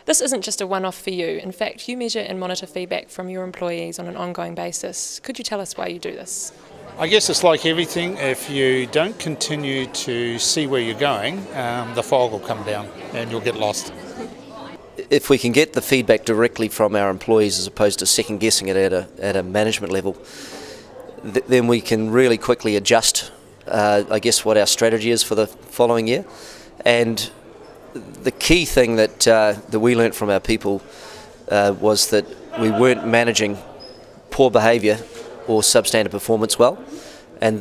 This isn't just a one-off for you. In fact, you measure and monitor feedback from your employees on an ongoing basis. Could you tell us why you do this? I guess it's like everything. If you don't continue to see where you're going, the fog will come down and you'll get lost. If we can get the feedback directly from our employees as opposed to second guessing it at a management level, then we can really quickly adjust, I guess, what our strategy is for the following year. And the key thing that we learnt from our people was that we weren't managing poor behaviour or substandard performance well, and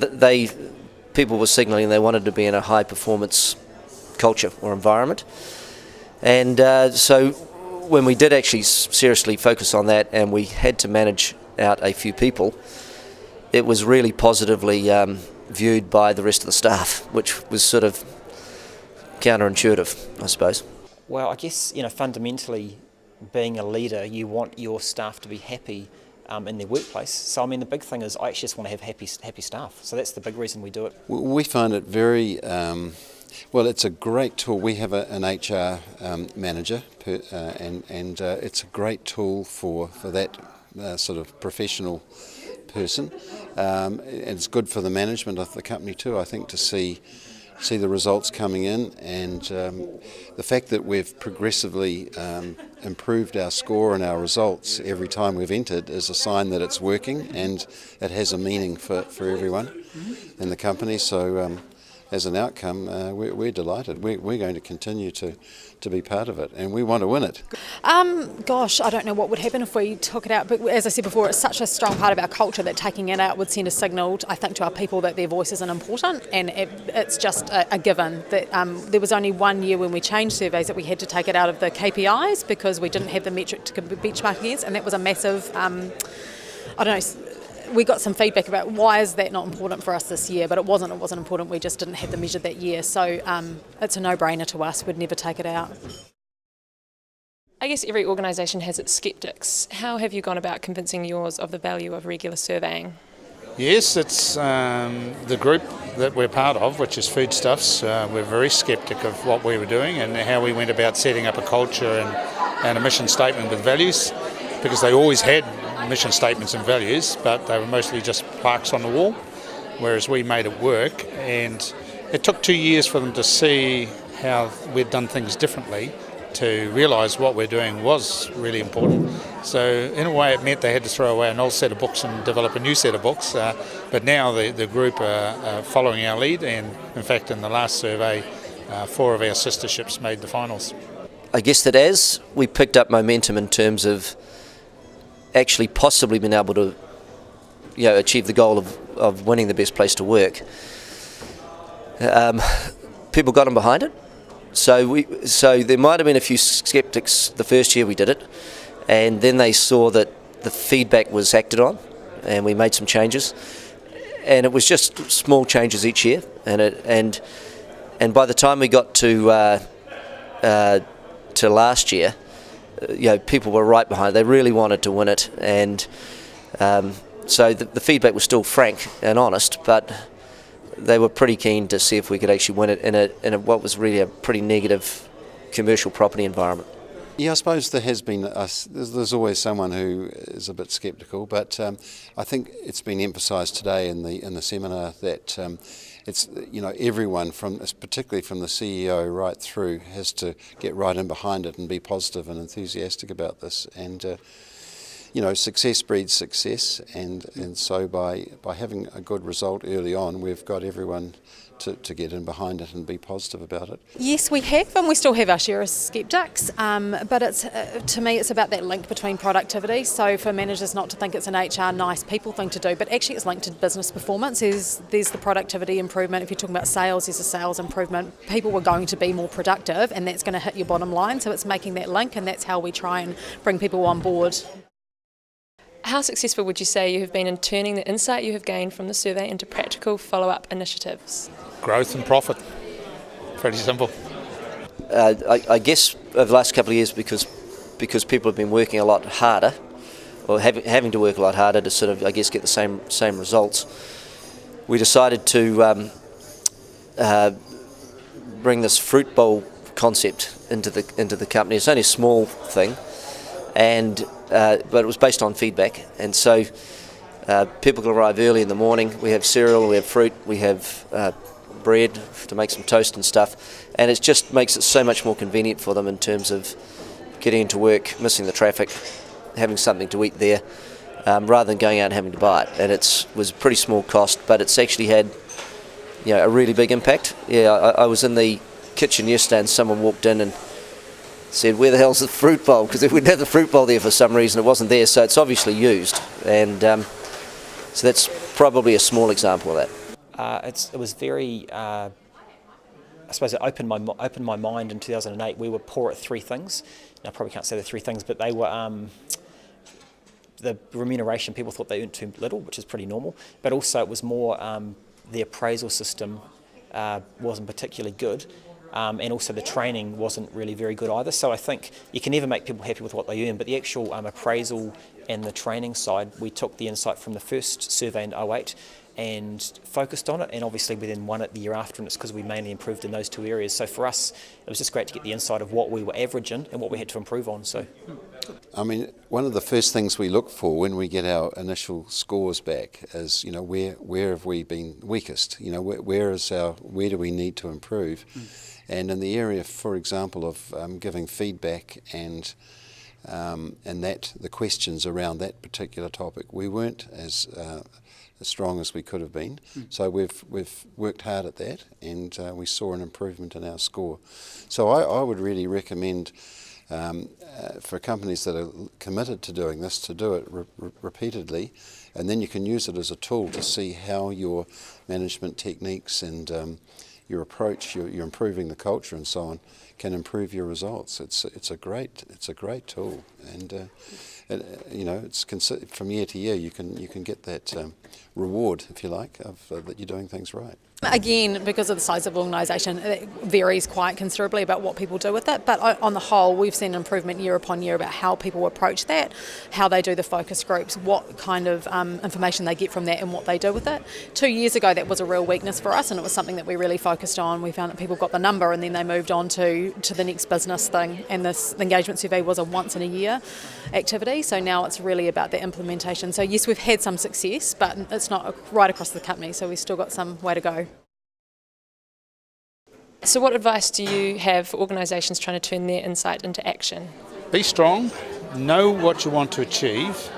people were signalling they wanted to be in a high performance culture or environment. And so when we did actually seriously focus on that and we had to manage out a few people, it was really positively viewed by the rest of the staff, which was sort of counterintuitive, I suppose. Well, I guess, fundamentally, being a leader, you want your staff to be happy in their workplace. So, the big thing is I actually just want to have happy staff. So that's the big reason we do it. We find it very... well, it's a great tool. We have an HR manager, and it's a great tool for that sort of professional person. And it's good for the management of the company too, I think, to see the results coming in, and the fact that we've progressively improved our score and our results every time we've entered is a sign that it's working and it has a meaning for everyone in the company. So as an outcome, we're delighted. We're going to continue to be part of it, and we want to win it. Gosh, I don't know what would happen if we took it out, but as I said before, it's such a strong part of our culture that taking it out would send a signal, I think, to our people that their voice isn't important, and it's just a given that there was only 1 year when we changed surveys that we had to take it out of the KPIs because we didn't have the metric to benchmark against, and that was a massive, we got some feedback about why is that not important for us this year, but it wasn't important, we just didn't have the measure that year, so it's a no-brainer to us, we'd never take it out. I guess every organisation has its sceptics. How have you gone about convincing yours of the value of regular surveying? Yes, it's the group that we're part of, which is Foodstuffs. We're very sceptic of what we were doing and how we went about setting up a culture and a mission statement with values, because they always had mission statements and values, but they were mostly just plaques on the wall, whereas we made it work. And it took 2 years for them to see how we'd done things differently to realise what we're doing was really important. So in a way it meant they had to throw away an old set of books and develop a new set of books, but now the group are following our lead, and in fact in the last survey 4 of our sister ships made the finals. I guess that as we picked up momentum in terms of actually possibly been able to achieve the goal of winning the best place to work, people got on behind it. So there might have been a few sceptics the first year we did it, and then they saw that the feedback was acted on and we made some changes, and it was just small changes each year, and by the time we got to last year, people were right behind it. They really wanted to win it, and so the feedback was still frank and honest, but they were pretty keen to see if we could actually win it in a what was really a pretty negative commercial property environment. Yeah, I suppose there has been there's always someone who is a bit sceptical, but I think it's been emphasised today in the seminar that it's everyone, particularly from the CEO right through, has to get right in behind it and be positive and enthusiastic about this. And success breeds success, and so by having a good result early on, we've got everyone to get in behind it and be positive about it. Yes, we have, and we still have our share of sceptics, but it's to me it's about that link between productivity. So for managers not to think it's an HR nice people thing to do, but actually it's linked to business performance. There's the productivity improvement. If you're talking about sales, there's a sales improvement. People are going to be more productive, and that's going to hit your bottom line. So it's making that link, and that's how we try and bring people on board. How successful would you say you have been in turning the insight you have gained from the survey into practical follow-up initiatives? Growth and profit. Pretty simple. I guess over the last couple of years, because people have been working a lot harder, or having to work a lot harder to sort of, I guess, get the same results, we decided to bring this fruit bowl concept into the company. It's only a small thing, and but it was based on feedback, and so people can arrive early in the morning. We have cereal, we have fruit, we have bread to make some toast and stuff, and it just makes it so much more convenient for them in terms of getting into work, missing the traffic, having something to eat there, rather than going out and having to buy it. And it was a pretty small cost, but it's actually had a really big impact. I was in the kitchen yesterday and someone walked in and said, "Where the hell's the fruit bowl?" Because we didn't have the fruit bowl there for some reason, it wasn't there, so it's obviously used, and so that's probably a small example of that. It was very, I suppose it opened my mind in 2008. We were poor at three things. Now, I probably can't say the three things, but they were the remuneration. People thought they earned too little, which is pretty normal, but also it was more the appraisal system wasn't particularly good. And also the training wasn't really very good either. So I think you can never make people happy with what they earn, but the actual appraisal and the training side, we took the insight from the first survey in 2008 and focused on it, and obviously we then won it the year after, and it's because we mainly improved in those two areas. So for us, it was just great to get the insight of what we were averaging and what we had to improve on. So, I mean, one of the first things we look for when we get our initial scores back is, where have we been weakest? Where do we need to improve? And in the area, for example, of giving feedback and the questions around that particular topic, we weren't as strong as we could have been. So we've worked hard at that, and we saw an improvement in our score. So I would really recommend for companies that are committed to doing this, to do it repeatedly, and then you can use it as a tool to see how your management techniques and your approach, you're improving the culture and so on, can improve your results. It's a great tool, and it's from year to year you can get that reward, if you like, of that you're doing things right. Again, because of the size of the organisation, it varies quite considerably about what people do with it, but on the whole we've seen improvement year upon year about how people approach that, how they do the focus groups, what kind of information they get from that and what they do with it. 2 years ago that was a real weakness for us, and it was something that we really focused on. We found that people got the number and then they moved on to the next business thing, and the engagement survey was a once in a year activity, so now it's really about the implementation. So yes, we've had some success, but it's not right across the company, so we've still got some way to go. So what advice do you have for organisations trying to turn their insight into action? Be strong, know what you want to achieve,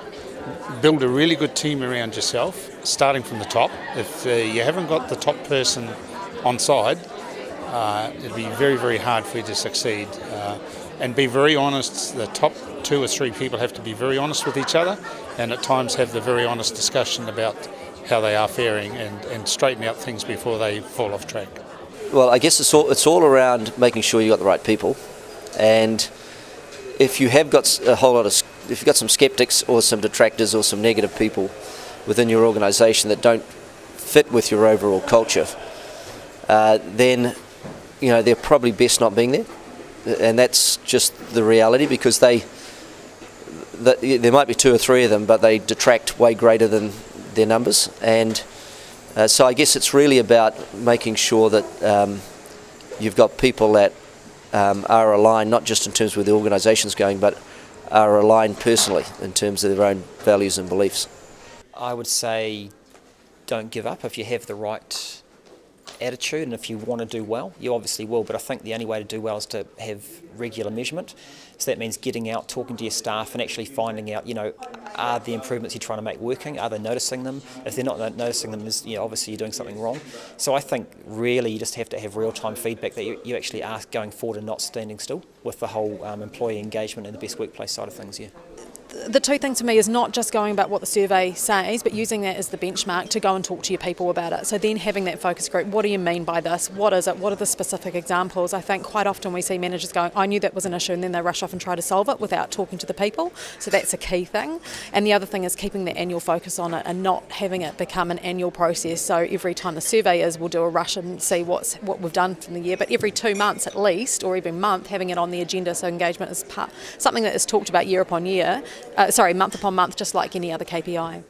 build a really good team around yourself, starting from the top. If you haven't got the top person on side, it'll be very, very hard for you to succeed. And be very honest. The top 2 or 3 people have to be very honest with each other, and at times have the very honest discussion about how they are faring, and straighten out things before they fall off track. Well, I guess it's all around making sure you've got the right people, and if you have got if you've got some skeptics or some detractors or some negative people within your organisation that don't fit with your overall culture, then they're probably best not being there, and that's just the reality, because there might be 2 or 3 of them, but they detract way greater than their numbers, and so I guess it's really about making sure that you've got people that are aligned, not just in terms of where the organisation's going, but are aligned personally in terms of their own values and beliefs. I would say don't give up. If you have the right attitude and if you want to do well, you obviously will, but I think the only way to do well is to have regular measurement. So that means getting out, talking to your staff and actually finding out, are the improvements you're trying to make working? Are they noticing them? If they're not noticing them, obviously you're doing something wrong. So I think really you just have to have real-time feedback that you actually are going forward and not standing still with the whole employee engagement and the best workplace side of things, yeah. The 2 things to me is not just going about what the survey says, but using that as the benchmark to go and talk to your people about it. So then having that focus group, what do you mean by this? What is it? What are the specific examples? I think quite often we see managers going, I knew that was an issue, and then they rush off and try to solve it without talking to the people. So that's a key thing. And the other thing is keeping the annual focus on it and not having it become an annual process. So every time the survey is, we'll do a rush and see what we've done from the year. But every 2 months at least, or every month, having it on the agenda so engagement is something that is talked about year upon year. Month upon month, just like any other KPI.